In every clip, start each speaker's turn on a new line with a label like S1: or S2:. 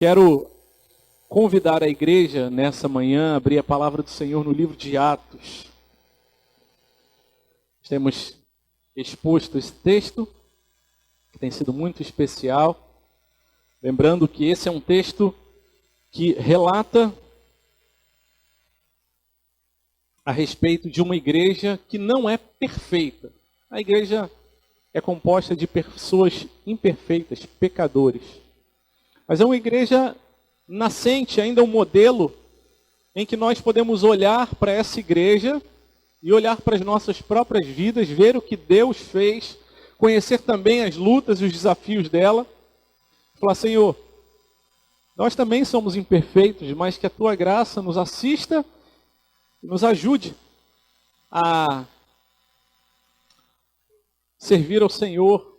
S1: Quero convidar a igreja nessa manhã a abrir a palavra do Senhor no livro de Atos. Temos exposto esse texto, que tem sido muito especial. Lembrando que esse é um texto que relata a respeito de uma igreja que não é perfeita. A igreja é composta de pessoas imperfeitas, pecadores. Mas é uma igreja nascente, ainda um modelo em que nós podemos olhar para essa igreja e olhar para as nossas próprias vidas, ver o que Deus fez, conhecer também as lutas e os desafios dela. Falar, Senhor, nós também somos imperfeitos, mas que a Tua graça nos assista e nos ajude a servir ao Senhor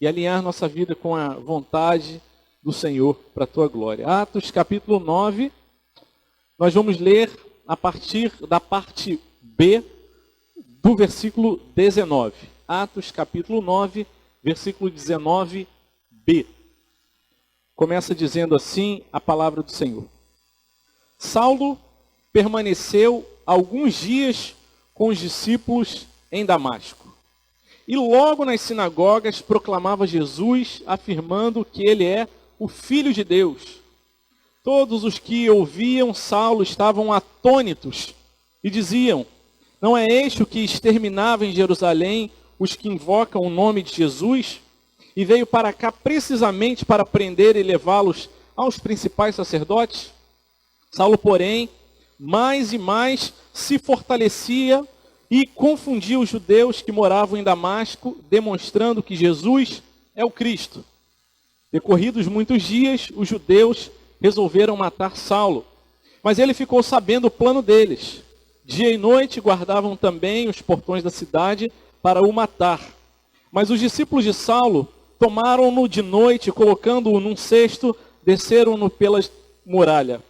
S1: e alinhar nossa vida com a vontade do Senhor para a Tua glória. Atos capítulo 9, nós vamos ler a partir da parte B do versículo 19. Atos capítulo 9, versículo 19b. Começa dizendo assim a palavra do Senhor. Saulo permaneceu alguns dias com os discípulos em Damasco. E logo nas sinagogas proclamava Jesus, afirmando que ele é o Filho de Deus. Todos os que ouviam Saulo estavam atônitos e diziam, não é este o que exterminava em Jerusalém os que invocam o nome de Jesus? E veio para cá precisamente para prender e levá-los aos principais sacerdotes? Saulo, porém, mais e mais se fortalecia e confundia os judeus que moravam em Damasco, demonstrando que Jesus é o Cristo. Decorridos muitos dias, os judeus resolveram matar Saulo, mas ele ficou sabendo o plano deles. Dia e noite guardavam também os portões da cidade para o matar. Mas os discípulos de Saulo tomaram-no de noite, colocando-o num cesto, desceram-no pela muralha.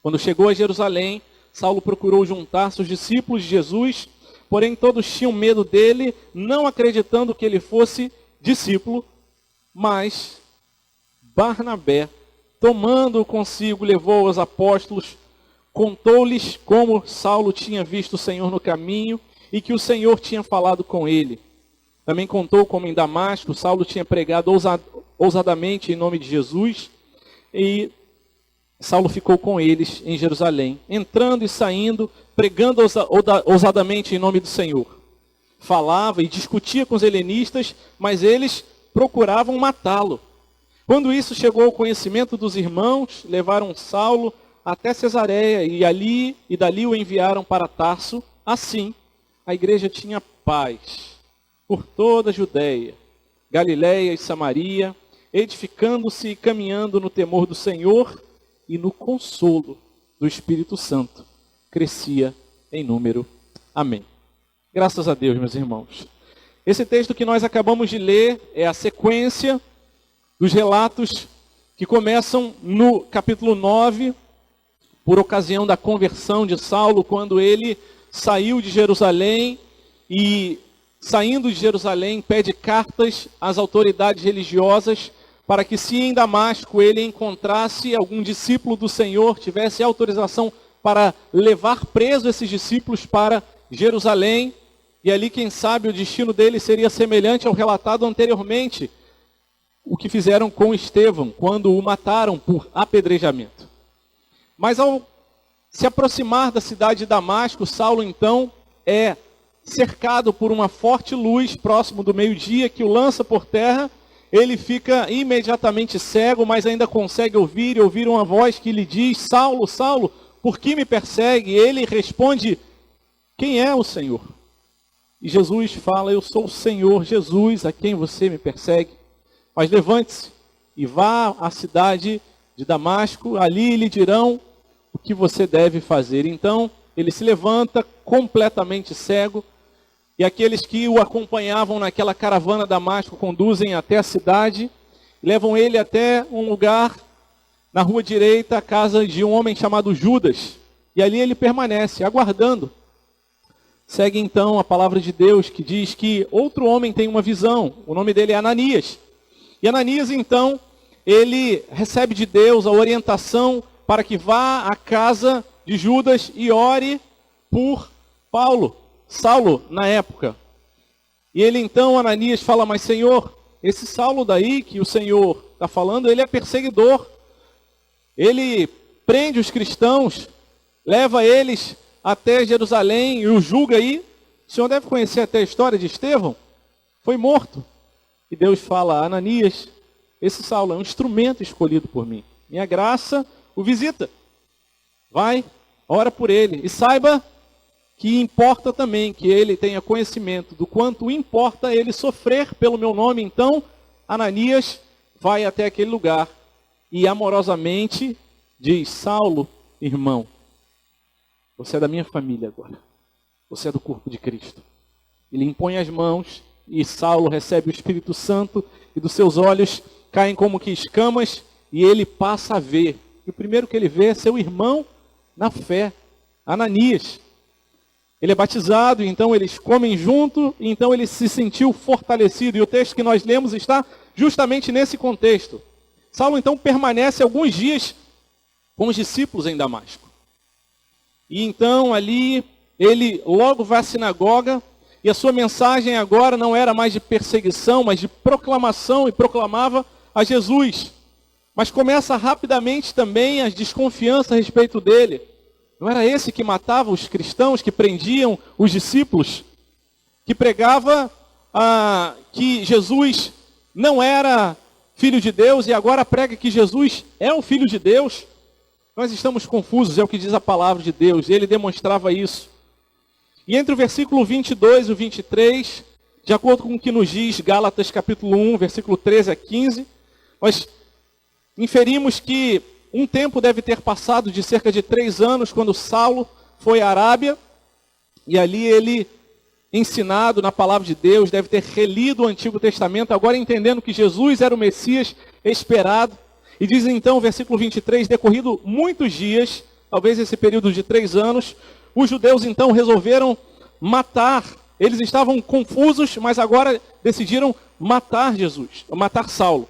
S1: Quando chegou a Jerusalém, Saulo procurou juntar-se aos discípulos de Jesus, porém todos tinham medo dele, não acreditando que ele fosse discípulo. Mas Barnabé, tomando-o consigo, levou aos apóstolos, contou-lhes como Saulo tinha visto o Senhor no caminho e que o Senhor tinha falado com ele. Também contou como em Damasco Saulo tinha pregado ousadamente em nome de Jesus, e Saulo ficou com eles em Jerusalém, entrando e saindo, pregando ousadamente em nome do Senhor. Falava e discutia com os helenistas, mas eles procuravam matá-lo. Quando isso chegou ao conhecimento dos irmãos, levaram Saulo até Cesareia e dali o enviaram para Tarso. Assim, a igreja tinha paz por toda a Judeia, Galiléia e Samaria, edificando-se e caminhando no temor do Senhor e no consolo do Espírito Santo. Crescia em número. Amém. Graças a Deus, meus irmãos. Esse texto que nós acabamos de ler é a sequência dos relatos que começam no capítulo 9, por ocasião da conversão de Saulo, quando ele saiu de Jerusalém e, saindo de Jerusalém, pede cartas às autoridades religiosas para que, se em Damasco ele encontrasse algum discípulo do Senhor, tivesse autorização para levar preso esses discípulos para Jerusalém, e ali, quem sabe, o destino dele seria semelhante ao relatado anteriormente, o que fizeram com Estevão, quando o mataram por apedrejamento. Mas ao se aproximar da cidade de Damasco, Saulo então é cercado por uma forte luz próximo do meio-dia que o lança por terra. Ele fica imediatamente cego, mas ainda consegue ouvir uma voz que lhe diz, Saulo, Saulo, por que me persegue? E ele responde, quem é o Senhor? E Jesus fala, eu sou o Senhor Jesus, a quem você me persegue. Mas levante-se e vá à cidade de Damasco, ali lhe dirão o que você deve fazer. Então, ele se levanta completamente cego, e aqueles que o acompanhavam naquela caravana a Damasco conduzem até a cidade, levam ele até um lugar na rua direita, a casa de um homem chamado Judas, e ali ele permanece, aguardando. Segue então a palavra de Deus, que diz que outro homem tem uma visão, o nome dele é Ananias. E Ananias então ele recebe de Deus a orientação para que vá à casa de Judas e ore por Saulo na época. E ele então, Ananias, fala, mas Senhor, esse Saulo daí que o Senhor está falando, ele é perseguidor. Ele prende os cristãos, leva eles até Jerusalém e os julga aí. O senhor deve conhecer até a história de Estevão. Foi morto. E Deus fala, Ananias, esse Saulo é um instrumento escolhido por mim. Minha graça o visita. Vai, ora por ele. E saiba que importa também que ele tenha conhecimento do quanto importa ele sofrer pelo meu nome. Então, Ananias vai até aquele lugar e amorosamente diz, Saulo, irmão, você é da minha família agora. Você é do corpo de Cristo. Ele impõe as mãos e Saulo recebe o Espírito Santo e dos seus olhos caem como que escamas e ele passa a ver. E o primeiro que ele vê é seu irmão na fé, Ananias. Ele é batizado, então eles comem junto, e então ele se sentiu fortalecido. E o texto que nós lemos está justamente nesse contexto. Saulo então permanece alguns dias com os discípulos em Damasco. E então ali ele logo vai à sinagoga, e a sua mensagem agora não era mais de perseguição, mas de proclamação, e proclamava a Jesus. Mas começa rapidamente também as desconfianças a respeito dele. Não era esse que matava os cristãos, que prendiam os discípulos, que pregava que Jesus não era filho de Deus, e agora prega que Jesus é o filho de Deus? Nós estamos confusos, é o que diz a palavra de Deus. Ele demonstrava isso. E entre o versículo 22 e o 23, de acordo com o que nos diz Gálatas capítulo 1, versículo 13 a 15, nós inferimos que um tempo deve ter passado de cerca de 3 anos, quando Saulo foi à Arábia, e ali ele, ensinado na palavra de Deus, deve ter relido o Antigo Testamento, agora entendendo que Jesus era o Messias esperado. E diz então, versículo 23, decorrido muitos dias, talvez esse período de 3 anos, os judeus então resolveram matar. Eles estavam confusos, mas agora decidiram matar Saulo.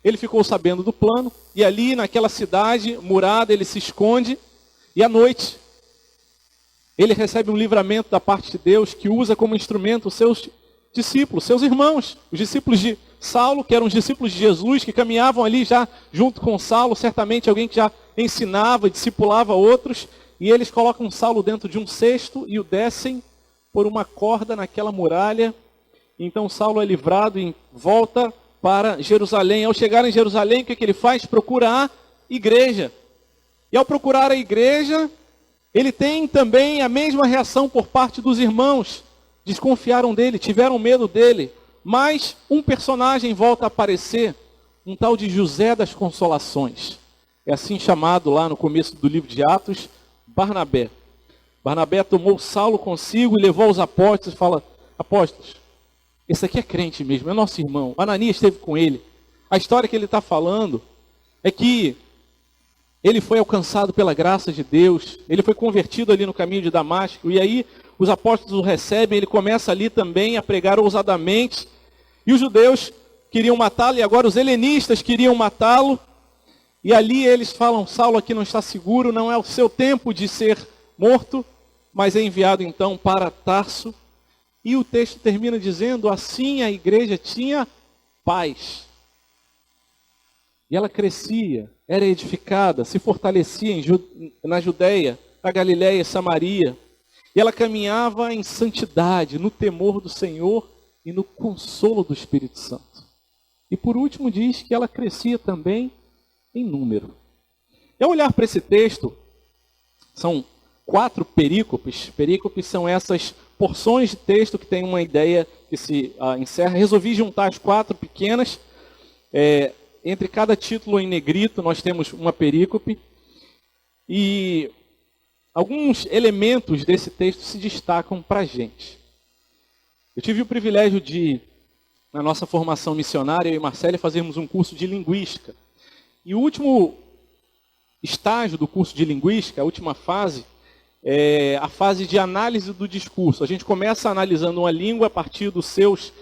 S1: Ele ficou sabendo do plano, e ali naquela cidade murada ele se esconde, e à noite ele recebe um livramento da parte de Deus, que usa como instrumento os seus discípulos, seus irmãos, os discípulos de Saulo, que eram os discípulos de Jesus, que caminhavam ali já junto com Saulo, certamente alguém que já ensinava, discipulava outros, e eles colocam Saulo dentro de um cesto e o descem por uma corda naquela muralha. Então Saulo é livrado e volta para Jerusalém. Ao chegar em Jerusalém, o que ele faz? Procura a igreja. E ao procurar a igreja, ele tem também a mesma reação por parte dos irmãos. Desconfiaram dele, tiveram medo dele. Mas um personagem volta a aparecer, um tal de José das Consolações. É assim chamado lá no começo do livro de Atos, Barnabé. Barnabé tomou Saulo consigo e levou aos apóstolos e fala, apóstolos, esse aqui é crente mesmo, é nosso irmão. Ananias esteve com ele. A história que ele está falando é que ele foi alcançado pela graça de Deus. Ele foi convertido ali no caminho de Damasco. E aí os apóstolos o recebem. Ele começa ali também a pregar ousadamente. E os judeus queriam matá-lo. E agora os helenistas queriam matá-lo. E ali eles falam, Saulo aqui não está seguro. Não é o seu tempo de ser morto. Mas é enviado então para Tarso. E o texto termina dizendo, assim a igreja tinha paz. E ela crescia, era edificada, se fortalecia na Judéia, na Galiléia e Samaria. E ela caminhava em santidade, no temor do Senhor e no consolo do Espírito Santo. E por último diz que ela crescia também em número. E ao olhar para esse texto, são 4 perícopes. Perícopes são essas porções de texto que tem uma ideia que se encerra. Resolvi juntar as 4 pequenas. Entre cada título em negrito nós temos uma perícope. E alguns elementos desse texto se destacam para a gente. Eu tive o privilégio de, na nossa formação missionária, eu e Marcele, fazermos um curso de linguística. E o último estágio do curso de linguística, a última fase, é a fase de análise do discurso. A gente começa analisando uma língua a partir dos seus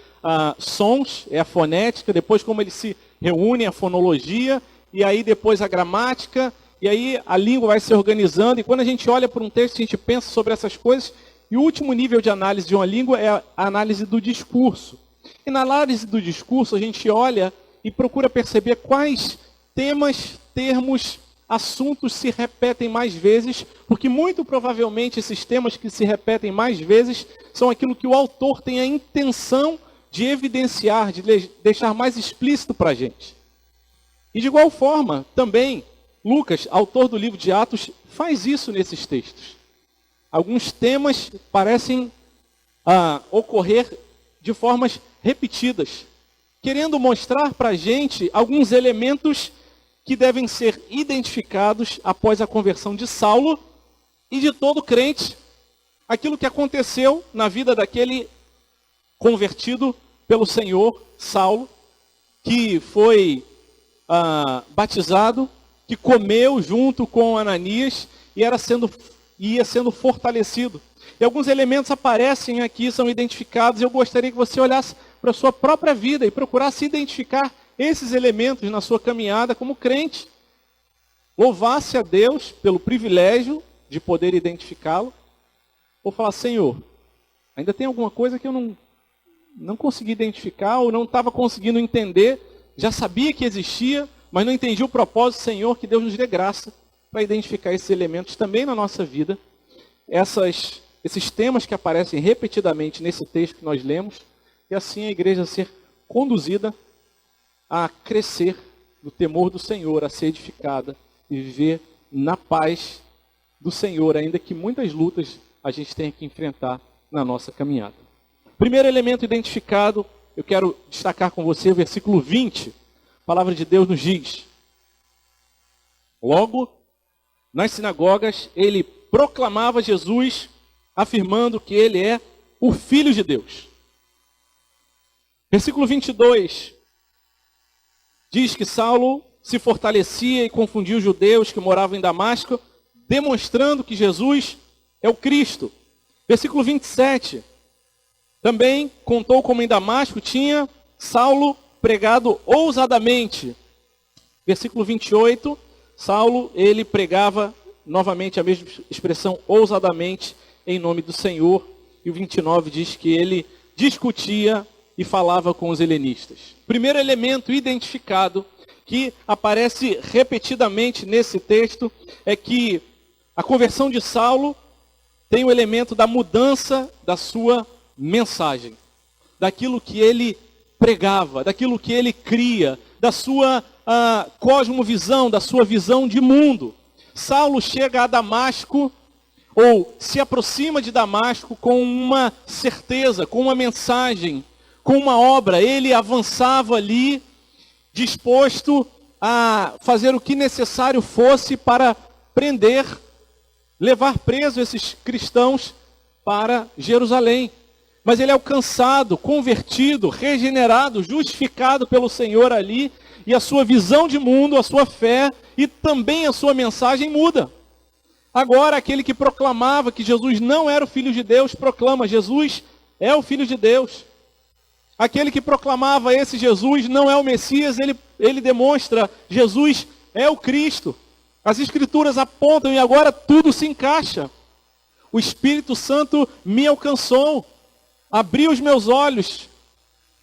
S1: sons, é a fonética, depois como ele se reúnem a fonologia, e aí depois a gramática, e aí a língua vai se organizando, e quando a gente olha para um texto, a gente pensa sobre essas coisas, e o último nível de análise de uma língua é a análise do discurso. E na análise do discurso, a gente olha e procura perceber quais temas, termos, assuntos se repetem mais vezes, porque muito provavelmente esses temas que se repetem mais vezes são aquilo que o autor tem a intenção de evidenciar, de deixar mais explícito para a gente. E de igual forma, também, Lucas, autor do livro de Atos, faz isso nesses textos. Alguns temas parecem ocorrer de formas repetidas, querendo mostrar para a gente alguns elementos que devem ser identificados após a conversão de Saulo e de todo crente. Aquilo que aconteceu na vida daquele convertido pelo Senhor, Saulo, que foi batizado, que comeu junto com Ananias e ia sendo fortalecido. E alguns elementos aparecem aqui, são identificados, e eu gostaria que você olhasse para a sua própria vida e procurasse identificar esses elementos na sua caminhada como crente. Louvasse a Deus pelo privilégio de poder identificá-lo, ou falar, Senhor, ainda tem alguma coisa que eu não consegui identificar, ou não estava conseguindo entender, já sabia que existia, mas não entendi o propósito, Senhor, que Deus nos dê graça para identificar esses elementos também na nossa vida, esses temas que aparecem repetidamente nesse texto que nós lemos, e assim a igreja ser conduzida a crescer no temor do Senhor, a ser edificada e viver na paz do Senhor, ainda que muitas lutas a gente tenha que enfrentar na nossa caminhada. Primeiro elemento identificado, eu quero destacar com você o versículo 20. A palavra de Deus nos diz: logo, nas sinagogas, ele proclamava Jesus, afirmando que ele é o Filho de Deus. Versículo 22. Diz que Saulo se fortalecia e confundia os judeus que moravam em Damasco, demonstrando que Jesus é o Cristo. Versículo 27. Também contou como em Damasco tinha Saulo pregado ousadamente. Versículo 28. Saulo, ele pregava novamente a mesma expressão, ousadamente, em nome do Senhor. E o 29 diz que ele discutia e falava com os helenistas. Primeiro elemento identificado que aparece repetidamente nesse texto é que a conversão de Saulo tem o elemento da mudança da sua mensagem, daquilo que ele pregava, daquilo que ele cria, da sua cosmovisão, da sua visão de mundo. Saulo chega a Damasco, ou se aproxima de Damasco com uma certeza, com uma mensagem, com uma obra. Ele avançava ali, disposto a fazer o que necessário fosse para prender, levar preso esses cristãos para Jerusalém. Mas ele é alcançado, convertido, regenerado, justificado pelo Senhor ali, e a sua visão de mundo, a sua fé e também a sua mensagem muda. Agora, aquele que proclamava que Jesus não era o Filho de Deus, proclama: Jesus é o Filho de Deus. Aquele que proclamava esse Jesus não é o Messias, ele demonstra: Jesus é o Cristo. As Escrituras apontam e agora tudo se encaixa. O Espírito Santo me alcançou, abriu os meus olhos,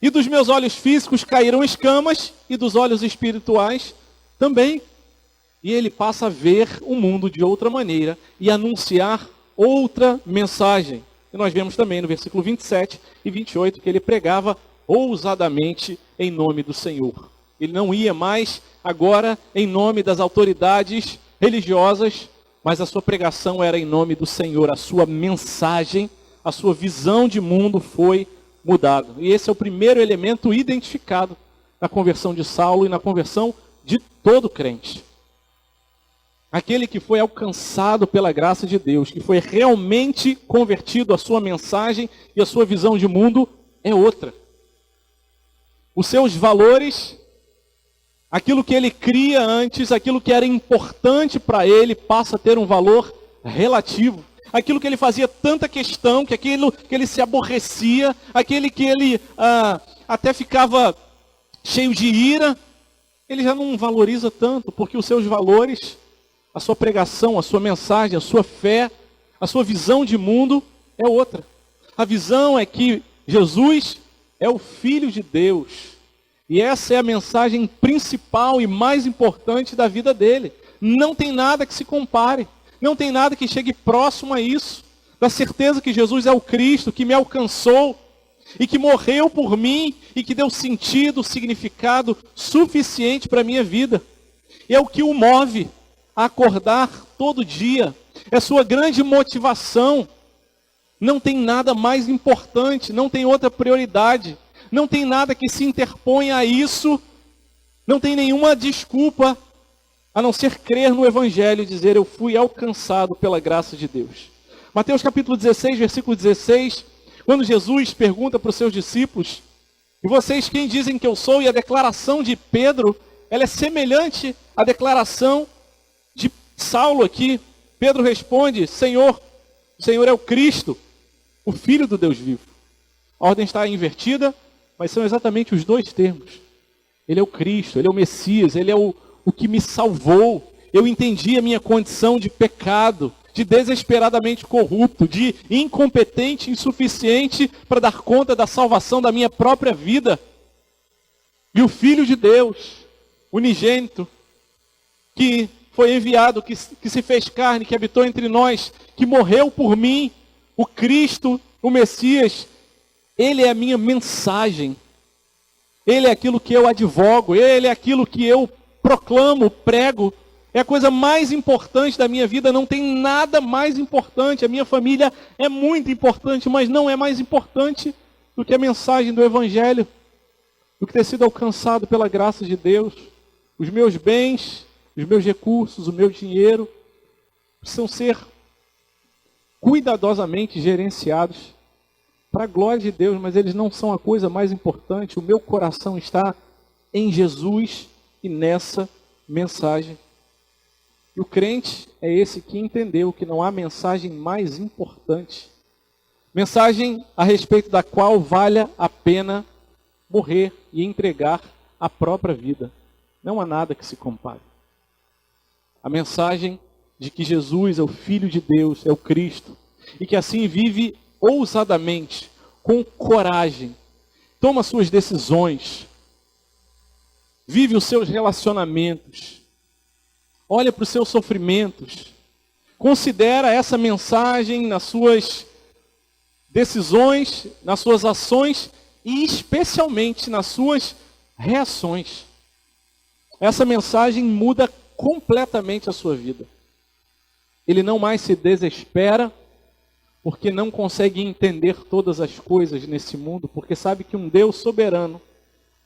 S1: e dos meus olhos físicos caíram escamas, e dos olhos espirituais também. E ele passa a ver o mundo de outra maneira e anunciar outra mensagem. E nós vemos também no versículo 27 e 28 que ele pregava ousadamente em nome do Senhor. Ele não ia mais agora em nome das autoridades religiosas, mas a sua pregação era em nome do Senhor. A sua mensagem, a sua visão de mundo foi mudada. E esse é o primeiro elemento identificado na conversão de Saulo e na conversão de todo crente. Aquele que foi alcançado pela graça de Deus, que foi realmente convertido, a sua mensagem e a sua visão de mundo é outra. Os seus valores, aquilo que ele cria antes, aquilo que era importante para ele, passa a ter um valor relativo. Aquilo que ele fazia tanta questão, que aquilo que ele se aborrecia, aquele que ele até ficava cheio de ira, ele já não valoriza tanto, porque os seus valores, a sua pregação, a sua mensagem, a sua fé, a sua visão de mundo é outra. A visão é que Jesus é o Filho de Deus. E essa é a mensagem principal e mais importante da vida dele. Não tem nada que se compare. Não tem nada que chegue próximo a isso. Da certeza que Jesus é o Cristo, que me alcançou e que morreu por mim e que deu sentido, significado suficiente para a minha vida. E é o que o move a acordar todo dia. É sua grande motivação. Não tem nada mais importante, não tem outra prioridade. Não tem nada que se interponha a isso. Não tem nenhuma desculpa a não ser crer no Evangelho e dizer: eu fui alcançado pela graça de Deus. Mateus capítulo 16, versículo 16, quando Jesus pergunta para os seus discípulos: e vocês quem dizem que eu sou? E a declaração de Pedro, ela é semelhante à declaração de Saulo aqui. Pedro responde: Senhor, o Senhor é o Cristo, o Filho do Deus vivo. A ordem está invertida, mas são exatamente os dois termos. Ele é o Cristo, ele é o Messias, ele é o que me salvou. Eu entendi a minha condição de pecado, de desesperadamente corrupto, de incompetente, insuficiente para dar conta da salvação da minha própria vida. E o Filho de Deus, unigênito, que foi enviado, que se fez carne, que habitou entre nós, que morreu por mim, o Cristo, o Messias, ele é a minha mensagem. Ele é aquilo que eu advogo, ele é aquilo que eu proclamo, prego. É a coisa mais importante da minha vida, não tem nada mais importante. A minha família é muito importante, mas não é mais importante do que a mensagem do Evangelho, do que ter sido alcançado pela graça de Deus. Os meus bens, os meus recursos, o meu dinheiro, precisam ser cuidadosamente gerenciados para a glória de Deus, mas eles não são a coisa mais importante. O meu coração está em Jesus e nessa mensagem. E o crente é esse que entendeu que não há mensagem mais importante. Mensagem a respeito da qual valha a pena morrer e entregar a própria vida. Não há nada que se compare. A mensagem de que Jesus é o Filho de Deus, é o Cristo, e que assim vive ousadamente, com coragem, toma suas decisões, vive os seus relacionamentos, olha para os seus sofrimentos, considera essa mensagem nas suas decisões, nas suas ações e especialmente nas suas reações. Essa mensagem muda completamente a sua vida. Ele não mais se desespera, porque não consegue entender todas as coisas nesse mundo, porque sabe que um Deus soberano,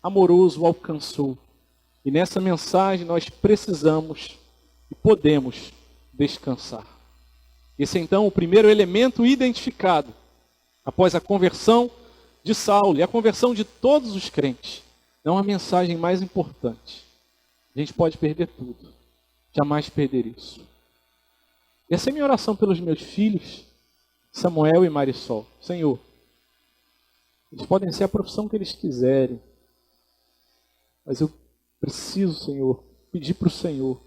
S1: amoroso, o alcançou. E nessa mensagem nós precisamos e podemos descansar. Esse é então o primeiro elemento identificado após a conversão de Saulo e a conversão de todos os crentes. Não há mensagem mais importante. A gente pode perder tudo, jamais perder isso. Essa é a minha oração pelos meus filhos, Samuel e Marisol. Senhor, eles podem ser a profissão que eles quiserem, mas eu preciso, Senhor, pedir para o Senhor,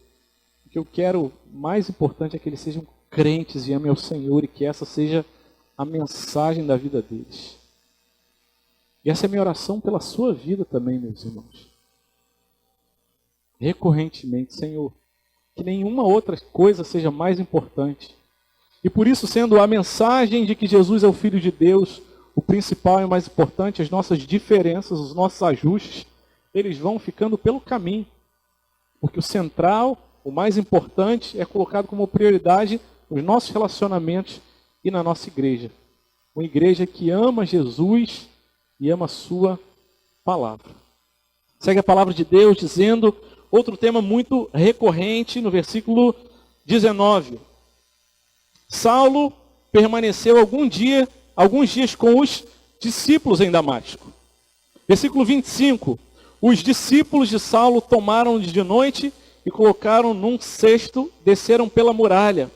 S1: que eu quero, mais importante é que eles sejam crentes e amem ao Senhor e que essa seja a mensagem da vida deles. E essa é a minha oração pela sua vida também, meus irmãos. Recorrentemente, Senhor, que nenhuma outra coisa seja mais importante. E por isso, sendo a mensagem de que Jesus é o Filho de Deus, o principal e mais importante, as nossas diferenças, os nossos ajustes, eles vão ficando pelo caminho. Porque o central, o mais importante, é colocado como prioridade nos nossos relacionamentos e na nossa igreja. Uma igreja que ama Jesus e ama a sua palavra. Segue a palavra de Deus dizendo, outro tema muito recorrente no versículo 19. Saulo permaneceu alguns dias com os discípulos em Damasco. Versículo 25. Os discípulos de Saulo tomaram de noite e colocaram num cesto, desceram pela muralha.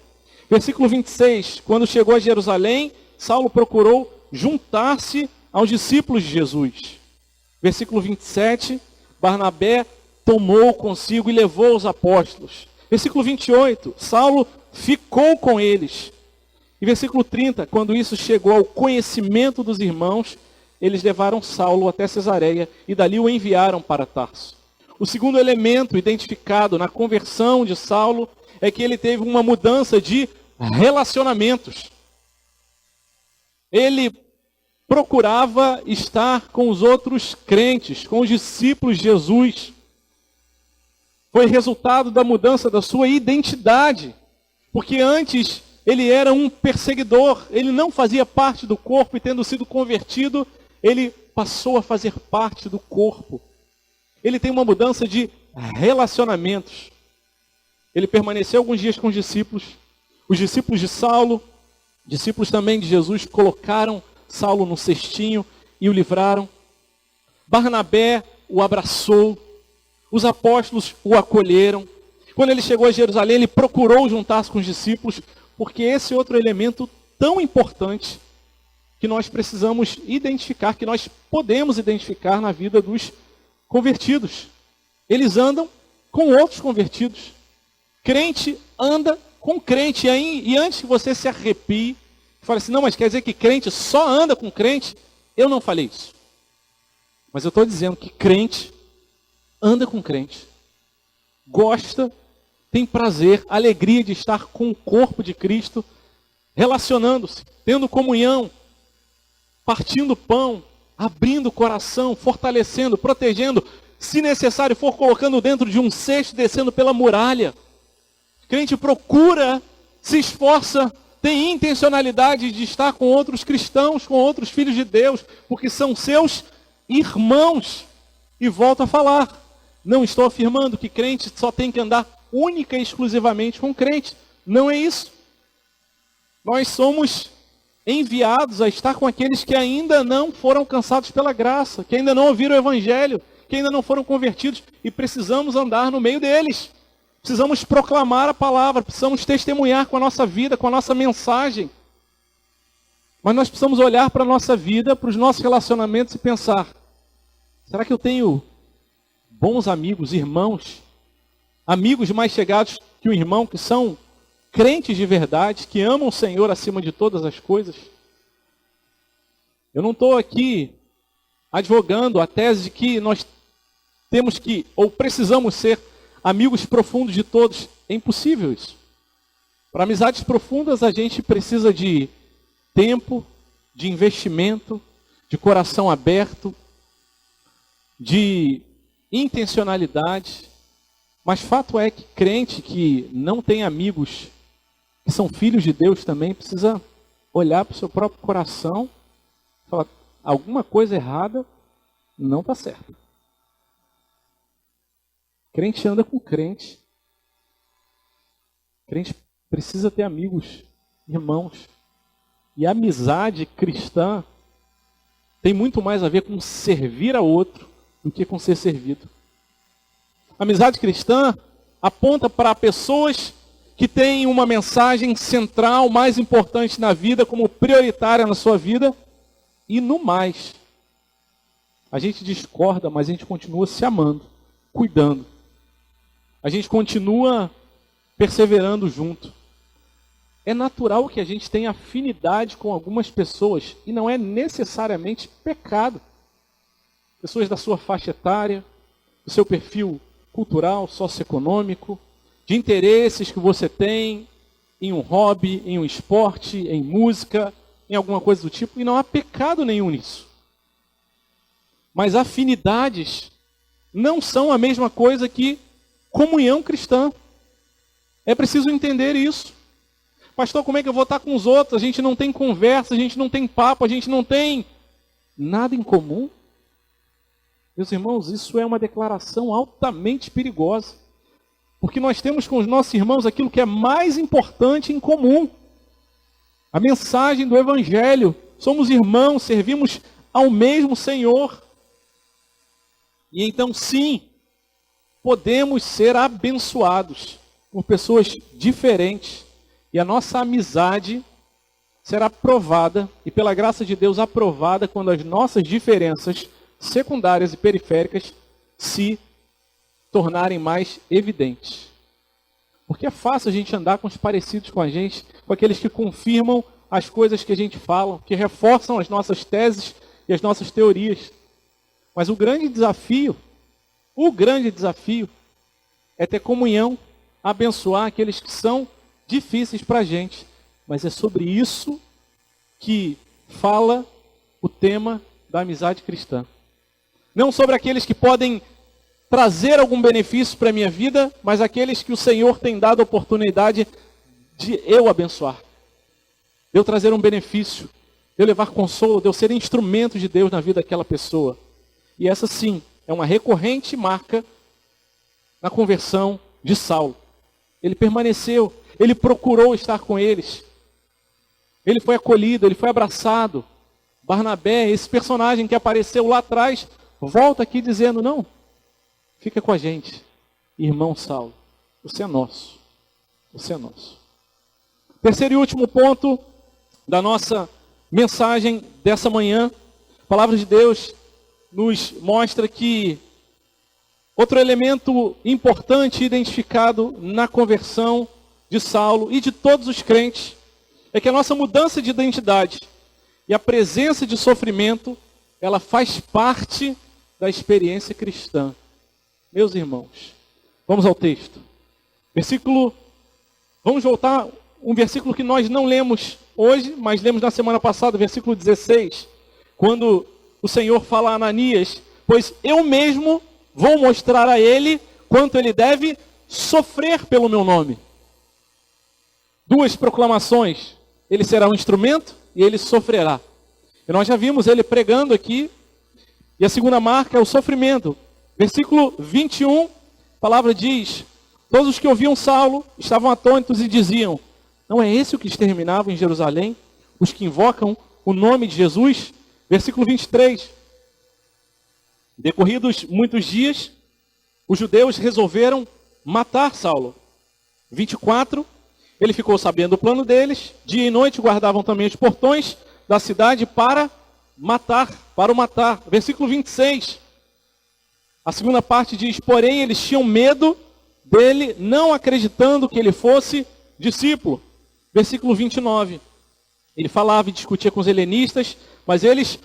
S1: Versículo 26. Quando chegou a Jerusalém, Saulo procurou juntar-se aos discípulos de Jesus. Versículo 27. Barnabé tomou consigo e levou os apóstolos. Versículo 28, Saulo ficou com eles. E versículo 30, quando isso chegou ao conhecimento dos irmãos, eles levaram Saulo até Cesareia e dali o enviaram para Tarso. O segundo elemento identificado na conversão de Saulo é que ele teve uma mudança de relacionamentos. Ele procurava estar com os outros crentes, com os discípulos de Jesus. Foi resultado da mudança da sua identidade, porque antes ele era um perseguidor, ele não fazia parte do corpo e tendo sido convertido, ele passou a fazer parte do corpo. Ele tem uma mudança de relacionamentos. Ele permaneceu alguns dias com os discípulos de Saulo, discípulos também de Jesus, colocaram Saulo no cestinho e o livraram. Barnabé o abraçou, os apóstolos o acolheram. Quando ele chegou a Jerusalém, ele procurou juntar-se com os discípulos, porque esse é outro elemento tão importante que nós precisamos identificar, que nós podemos identificar na vida dos convertidos. Eles andam com outros convertidos. Crente anda com crente. E antes que você se arrepie, fale assim, não, mas quer dizer que crente só anda com crente? Eu não falei isso. Mas eu estou dizendo que crente anda com crente. Gosta, tem prazer, alegria de estar com o corpo de Cristo, relacionando-se, tendo comunhão, partindo pão, abrindo o coração, fortalecendo, protegendo, se necessário for colocando dentro de um cesto, descendo pela muralha. Crente procura, se esforça, tem intencionalidade de estar com outros cristãos, com outros filhos de Deus, porque são seus irmãos. E volto a falar, não estou afirmando que crente só tem que andar única e exclusivamente com crente. Não é isso. Nós somos enviados a estar com aqueles que ainda não foram alcançados pela graça, que ainda não ouviram o evangelho, que ainda não foram convertidos, e precisamos andar no meio deles. Precisamos proclamar a palavra, precisamos testemunhar com a nossa vida, com a nossa mensagem. Mas nós precisamos olhar para a nossa vida, para os nossos relacionamentos e pensar, será que eu tenho bons amigos, irmãos, amigos mais chegados que o irmão, que são crentes de verdade, que amam o Senhor acima de todas as coisas? Eu não estou aqui advogando a tese de que nós temos que, ou precisamos ser, amigos profundos de todos. É impossível isso. Para amizades profundas a gente precisa de tempo, de investimento, de coração aberto, de intencionalidade. Mas fato é que crente que não tem amigos que são filhos de Deus também precisa olhar para o seu próprio coração e falar, alguma coisa errada não está certa. Crente anda com crente. Crente precisa ter amigos, irmãos. E a amizade cristã tem muito mais a ver com servir a outro do que com ser servido. A amizade cristã aponta para pessoas que têm uma mensagem central, mais importante na vida, como prioritária na sua vida, e no mais. A gente discorda, mas a gente continua se amando, cuidando. A gente continua perseverando junto. É natural que a gente tenha afinidade com algumas pessoas, e não é necessariamente pecado. Pessoas da sua faixa etária, do seu perfil cultural, socioeconômico, de interesses que você tem em um hobby, em um esporte, em música, em alguma coisa do tipo, e não há pecado nenhum nisso. Mas afinidades não são a mesma coisa que comunhão cristã. É preciso entender isso. Pastor, como é que eu vou estar com os outros? A gente não tem conversa, a gente não tem papo, a gente não tem nada em comum. Meus irmãos, isso é uma declaração altamente perigosa. Porque nós temos com os nossos irmãos aquilo que é mais importante em comum. A mensagem do Evangelho. Somos irmãos, servimos ao mesmo Senhor. E então, sim, podemos ser abençoados por pessoas diferentes. E a nossa amizade será provada, e pela graça de Deus aprovada, quando as nossas diferenças secundárias e periféricas se tornarem mais evidentes. Porque é fácil a gente andar com os parecidos com a gente, com aqueles que confirmam as coisas que a gente fala, que reforçam as nossas teses e as nossas teorias. Mas o grande desafio é ter comunhão, abençoar aqueles que são difíceis para a gente. Mas é sobre isso que fala o tema da amizade cristã. Não sobre aqueles que podem trazer algum benefício para a minha vida, mas aqueles que o Senhor tem dado a oportunidade de eu abençoar. De eu trazer um benefício, de eu levar consolo, de eu ser instrumento de Deus na vida daquela pessoa. E essa sim, é uma recorrente marca na conversão de Saulo. Ele permaneceu, ele procurou estar com eles. Ele foi acolhido, ele foi abraçado. Barnabé, esse personagem que apareceu lá atrás, volta aqui dizendo, não, fica com a gente, irmão Saulo, você é nosso, você é nosso. Terceiro e último ponto da nossa mensagem dessa manhã, a palavra de Deus nos mostra que outro elemento importante identificado na conversão de Saulo e de todos os crentes é que a nossa mudança de identidade e a presença de sofrimento, ela faz parte da experiência cristã. Meus irmãos, vamos ao texto. Vamos voltar um versículo que nós não lemos hoje, mas lemos na semana passada, versículo 16, quando o Senhor fala a Ananias, pois eu mesmo vou mostrar a ele quanto ele deve sofrer pelo meu nome. Duas proclamações, ele será um instrumento e ele sofrerá. E nós já vimos ele pregando aqui, e a segunda marca é o sofrimento. Versículo 21, a palavra diz, todos os que ouviam Saulo estavam atônitos e diziam, não é esse o que exterminava em Jerusalém, os que invocam o nome de Jesus? Versículo 23, decorridos muitos dias, os judeus resolveram matar Saulo. 24, ele ficou sabendo do plano deles, dia e noite guardavam também os portões da cidade para o matar. Versículo 26, a segunda parte diz, porém eles tinham medo dele, não acreditando que ele fosse discípulo. Versículo 29, ele falava e discutia com os helenistas, mas eles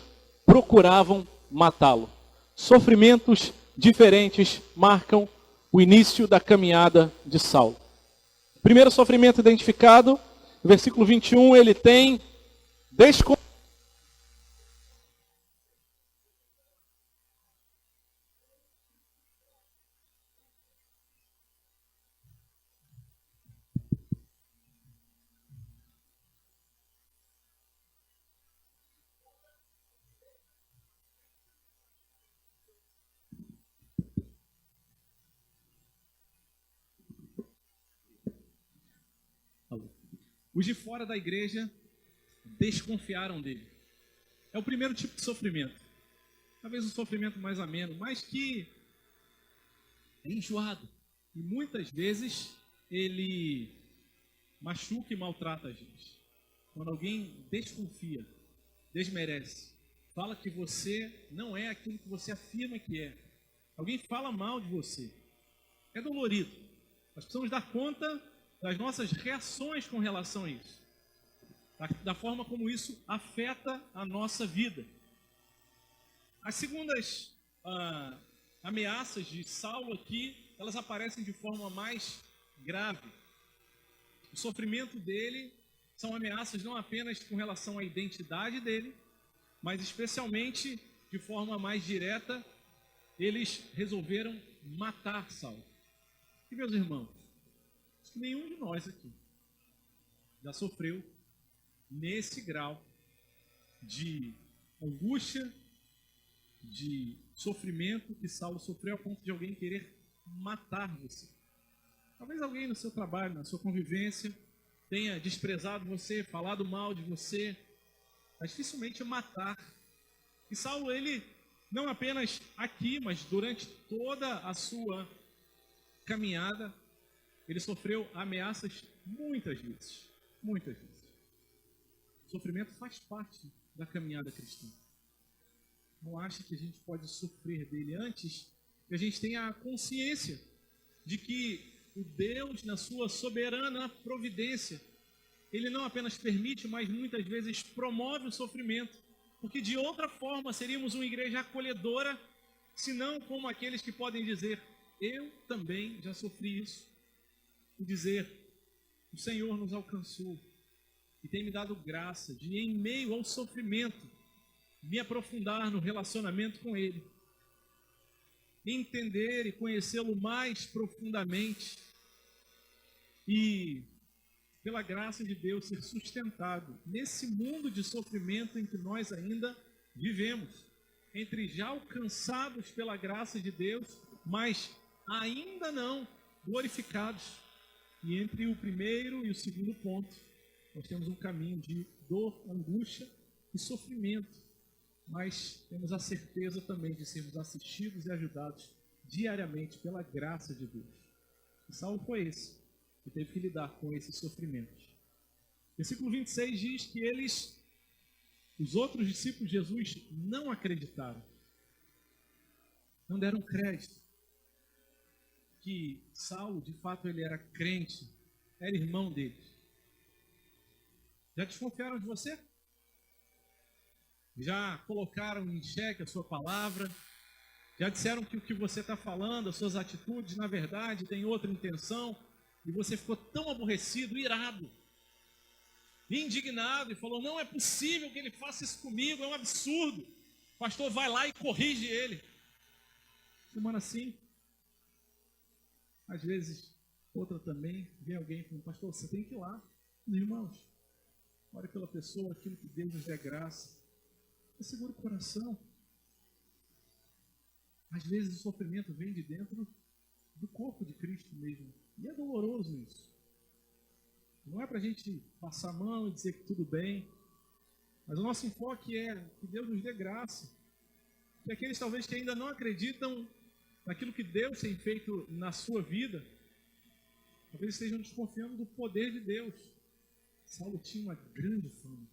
S1: procuravam matá-lo. Sofrimentos diferentes marcam o início da caminhada de Saulo. Primeiro sofrimento identificado, no versículo 21, ele tem Os de fora da igreja desconfiaram dele. É o primeiro tipo de sofrimento. Talvez um sofrimento mais ameno, mas que é enjoado. E muitas vezes ele machuca e maltrata a gente. Quando alguém desconfia, desmerece, fala que você não é aquilo que você afirma que é. Alguém fala mal de você. É dolorido. Nós precisamos dar conta das nossas reações com relação a isso. Da forma como isso afeta a nossa vida. As segundas ameaças de Saulo aqui, elas aparecem de forma mais grave. O sofrimento dele são ameaças não apenas com relação à identidade dele, mas especialmente de forma mais direta, eles resolveram matar Saulo. E meus irmãos, acho que nenhum de nós aqui já sofreu nesse grau de angústia, de sofrimento que Saulo sofreu a ponto de alguém querer matar você. Talvez alguém no seu trabalho, na sua convivência, tenha desprezado você, falado mal de você, mas dificilmente matar. E Saulo, ele não apenas aqui, mas durante toda a sua caminhada, ele sofreu ameaças muitas vezes. Muitas vezes. O sofrimento faz parte da caminhada cristã. Não acha que a gente pode sofrer dele antes
S2: que a gente tenha a consciência de que o Deus, na sua soberana providência, Ele não apenas permite, mas muitas vezes promove o sofrimento, porque de outra forma seríamos uma igreja acolhedora, se não como aqueles que podem dizer: eu também já sofri isso, e dizer: o Senhor nos alcançou e tem me dado graça de, em meio ao sofrimento, me aprofundar no relacionamento com Ele, entender e conhecê-lo mais profundamente e, pela graça de Deus, ser sustentado nesse mundo de sofrimento em que nós ainda vivemos, entre já alcançados pela graça de Deus, mas ainda não glorificados. E entre o primeiro e o segundo ponto, nós temos um caminho de dor, angústia e sofrimento, mas temos a certeza também de sermos assistidos e ajudados diariamente pela graça de Deus. E Saulo foi esse, que teve que lidar com esses sofrimentos. Versículo 26 diz que os outros discípulos de Jesus, não acreditaram, não deram crédito que Saulo, de fato, ele era crente, era irmão deles. Já desconfiaram de você? Já colocaram em xeque a sua palavra? Já disseram que o que você está falando, as suas atitudes, na verdade, tem outra intenção? E você ficou tão aborrecido, irado, indignado, e falou: não é possível que ele faça isso comigo, é um absurdo. O pastor vai lá e corrige ele. Semana assim, às vezes, outra também, vem alguém falando: pastor, você tem que ir lá. Irmãos, ore pela pessoa, aquilo que Deus nos dê graça. Segura o coração. Às vezes o sofrimento vem de dentro do corpo de Cristo mesmo. E é doloroso isso. Não é para a gente passar a mão e dizer que tudo bem. Mas o nosso enfoque é que Deus nos dê graça. Que aqueles talvez que ainda não acreditam naquilo que Deus tem feito na sua vida, talvez estejam desconfiando do poder de Deus. Saulo tinha uma grande fama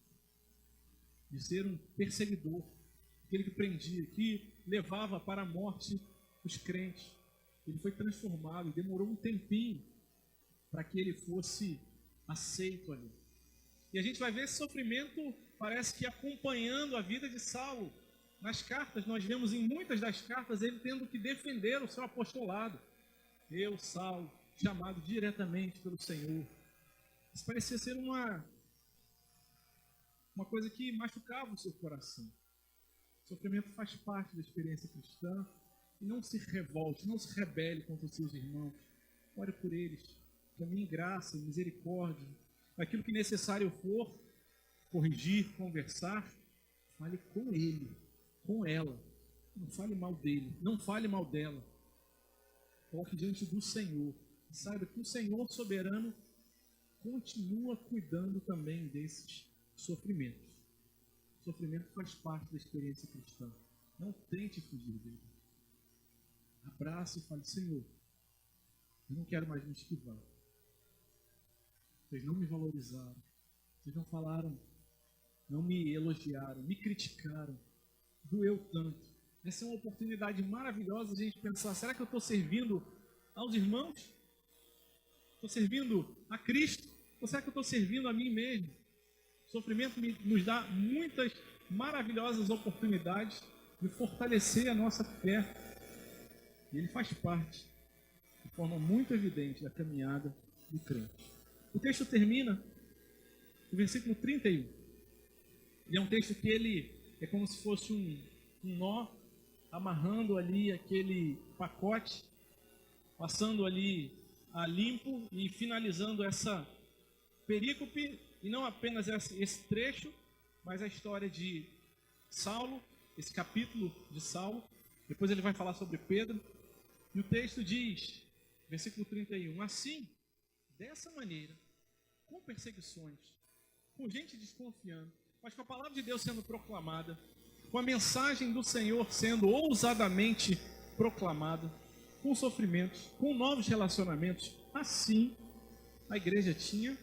S2: de ser um perseguidor, aquele que prendia, que levava para a morte os crentes. Ele foi transformado e demorou um tempinho para que ele fosse aceito ali. E a gente vai ver esse sofrimento, parece que acompanhando a vida de Saulo. Nas cartas, nós vemos em muitas das cartas ele tendo que defender o seu apostolado. Eu, Saulo, chamado diretamente pelo Senhor. Isso parecia ser uma coisa que machucava o seu coração. O sofrimento faz parte da experiência cristã. E não se revolte, não se rebele contra os seus irmãos. Ore por eles, caminhe graça e misericórdia. Aquilo que necessário for, corrigir, conversar, fale com ele, com ela. Não fale mal dele, não fale mal dela. Coloque diante do Senhor. Saiba que o Senhor soberano continua cuidando também desses sofrimentos. O sofrimento faz parte da experiência cristã. Não tente fugir dele. Abrace e fale: Senhor, eu não quero mais me esquivar. Vocês não me valorizaram. Vocês não falaram, não me elogiaram, me criticaram. Doeu tanto. Essa é uma oportunidade maravilhosa de a gente pensar: será que eu estou servindo aos irmãos? Estou servindo a Cristo? Ou será que eu estou servindo a mim mesmo? O sofrimento nos dá muitas maravilhosas oportunidades de fortalecer a nossa fé. E ele faz parte, de forma muito evidente, da caminhada do crente. O texto termina no versículo 31. E é um texto que ele é como se fosse um nó, amarrando ali aquele pacote, passando ali a limpo e finalizando essa perícope, e não apenas esse trecho, mas a história de Saulo, esse capítulo de Saulo. Depois ele vai falar sobre Pedro. E o texto diz, versículo 31, assim, dessa maneira, com perseguições, com gente desconfiando, mas com a palavra de Deus sendo proclamada, com a mensagem do Senhor sendo ousadamente proclamada, com sofrimentos, com novos relacionamentos, assim a igreja tinha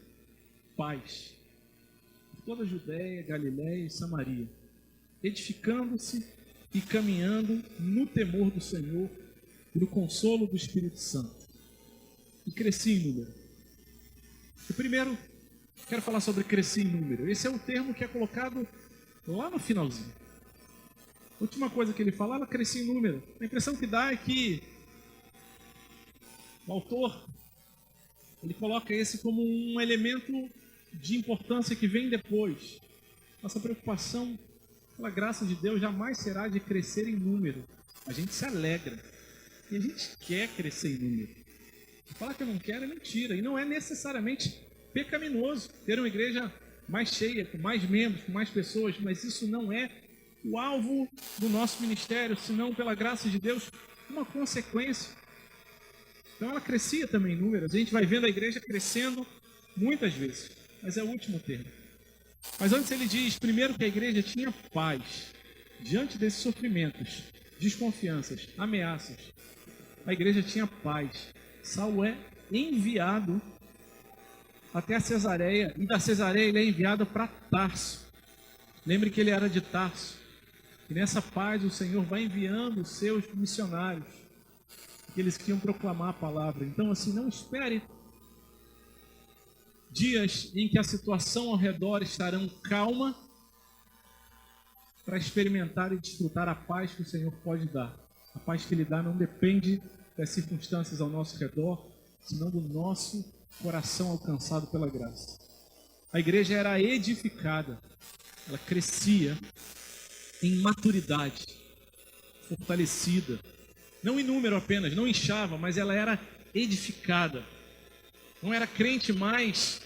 S2: paz. Por toda a Judéia, Galiléia e Samaria, edificando-se e caminhando no temor do Senhor e no consolo do Espírito Santo. E cresci em número. E primeiro, quero falar sobre crescer em número. Esse é o termo que é colocado lá no finalzinho. A última coisa que ele fala, ela crescia em número. A impressão que dá é que o autor, ele coloca esse como um elemento de importância que vem depois. Nossa preocupação, pela graça de Deus, jamais será de crescer em número. A gente se alegra e a gente quer crescer em número. Falar que eu não quero é mentira, e não é necessariamente pecaminoso ter uma igreja mais cheia, com mais membros, com mais pessoas, mas isso não é o alvo do nosso ministério, senão, pela graça de Deus, uma consequência. Então ela crescia também em números. A gente vai vendo a igreja crescendo muitas vezes, mas é o último termo. Mas antes ele diz, primeiro, que a igreja tinha paz diante desses sofrimentos, desconfianças, ameaças. A igreja tinha paz. Saulo é enviado até a Cesareia, e da Cesareia ele é enviado para Tarso. Lembre que ele era de Tarso. E nessa paz o Senhor vai enviando os seus missionários, aqueles que iam proclamar a palavra. Então, assim, não espere dias em que a situação ao redor estarão calma para experimentar e desfrutar a paz que o Senhor pode dar. A paz que Ele dá não depende das circunstâncias ao nosso redor, senão do nosso coração alcançado pela graça. A igreja era edificada, ela crescia em maturidade, fortalecida, não em número apenas, não inchava, mas ela era edificada. Não era crente mais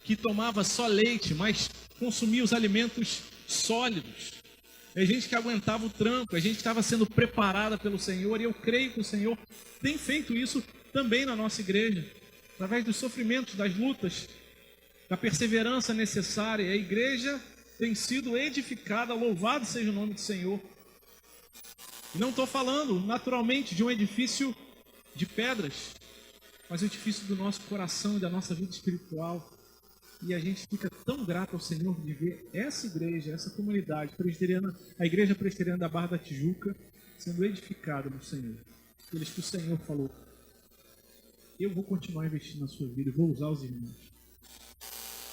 S2: que tomava só leite, mas consumia os alimentos sólidos. É gente que aguentava o tranco, é gente que estava sendo preparada pelo Senhor, e eu creio que o Senhor tem feito isso também na nossa igreja, através dos sofrimentos, das lutas, da perseverança necessária. A igreja tem sido edificada, louvado seja o nome do Senhor. E não estou falando naturalmente de um edifício de pedras, mas o edifício do nosso coração e da nossa vida espiritual. E a gente fica tão grato ao Senhor de ver essa igreja, essa comunidade presbiteriana, a igreja presbiteriana da Barra da Tijuca, sendo edificada no Senhor. Aqueles que o Senhor falou, eu vou continuar investindo na sua vida, eu vou usar os irmãos.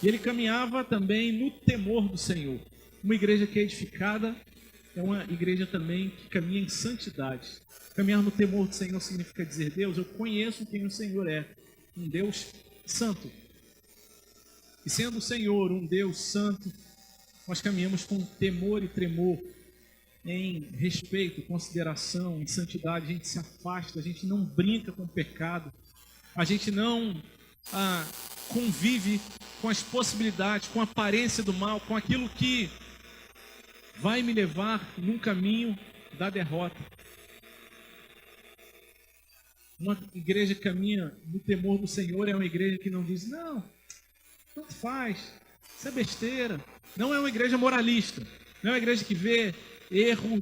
S2: E ele caminhava também no temor do Senhor. Uma igreja que é edificada é uma igreja também que caminha em santidade. Caminhar no temor do Senhor significa dizer, Deus, eu conheço quem o Senhor é, um Deus santo. E sendo o Senhor um Deus santo, nós caminhamos com temor e tremor, em respeito, consideração, em santidade. A gente se afasta, a gente não brinca com o pecado, a gente não convive com as possibilidades, com a aparência do mal, com aquilo que vai me levar num caminho da derrota. Uma igreja que caminha no temor do Senhor é uma igreja que não diz, não, tanto faz, isso é besteira. Não é uma igreja moralista, não é uma igreja que vê erro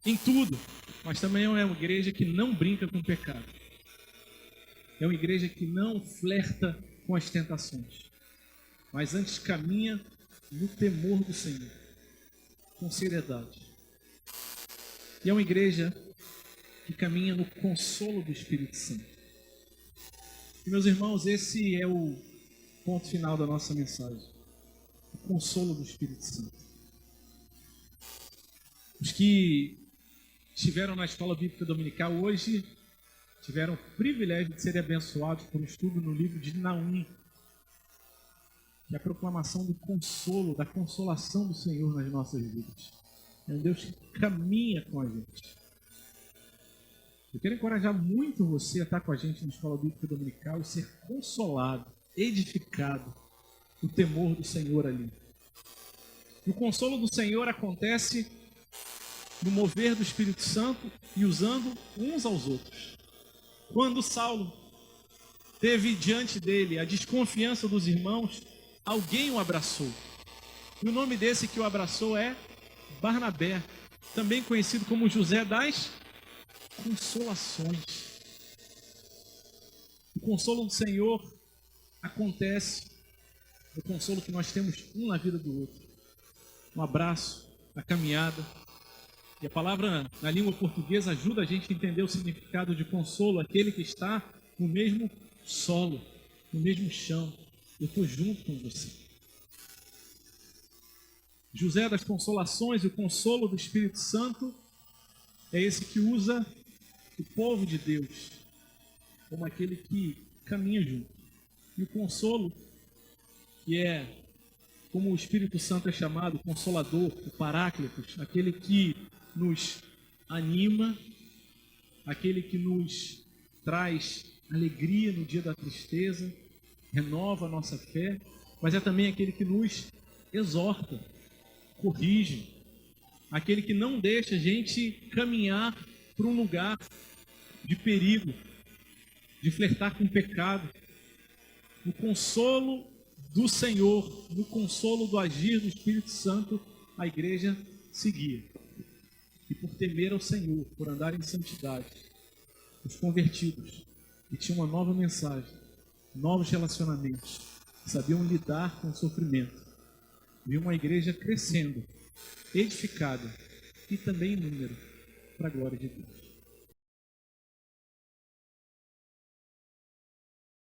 S2: em tudo, mas também é uma igreja que não brinca com o pecado. É uma igreja que não flerta com as tentações, mas antes caminha no temor do Senhor, com seriedade. E é uma igreja que caminha no consolo do Espírito Santo. E, meus irmãos, esse é o ponto final da nossa mensagem. O consolo do Espírito Santo. Os que estiveram na escola bíblica dominical hoje tiveram o privilégio de serem abençoados por um estudo no livro de Naum, que é a proclamação do consolo, da consolação do Senhor nas nossas vidas. É um Deus que caminha com a gente. Eu quero encorajar muito você a estar com a gente na escola bíblica dominical e ser consolado, edificado, o temor do Senhor ali. E o consolo do Senhor acontece no mover do Espírito Santo e usando uns aos outros. Quando Saulo teve diante dele a desconfiança dos irmãos, alguém o abraçou. E o nome desse que o abraçou é Barnabé, também conhecido como José das Consolações. O consolo do Senhor acontece, o consolo que nós temos um na vida do outro. Um abraço, a caminhada. E a palavra na língua portuguesa ajuda a gente a entender o significado de consolo, aquele que está no mesmo solo, no mesmo chão. Eu estou junto com você. José das Consolações, o consolo do Espírito Santo, é esse que usa o povo de Deus como aquele que caminha junto. E o consolo, que é como o Espírito Santo é chamado, o Consolador, o Paráclitos, aquele que nos anima, aquele que nos traz alegria no dia da tristeza, renova a nossa fé, mas é também aquele que nos exorta, corrige, aquele que não deixa a gente caminhar para um lugar de perigo, de flertar com o pecado. No consolo do Senhor, no consolo do agir do Espírito Santo, a igreja seguia. E por temer ao Senhor, por andar em santidade, os convertidos, que tinham uma nova mensagem, novos relacionamentos, sabiam lidar com o sofrimento. Viu uma igreja crescendo, edificada e também em número, para a glória de Deus.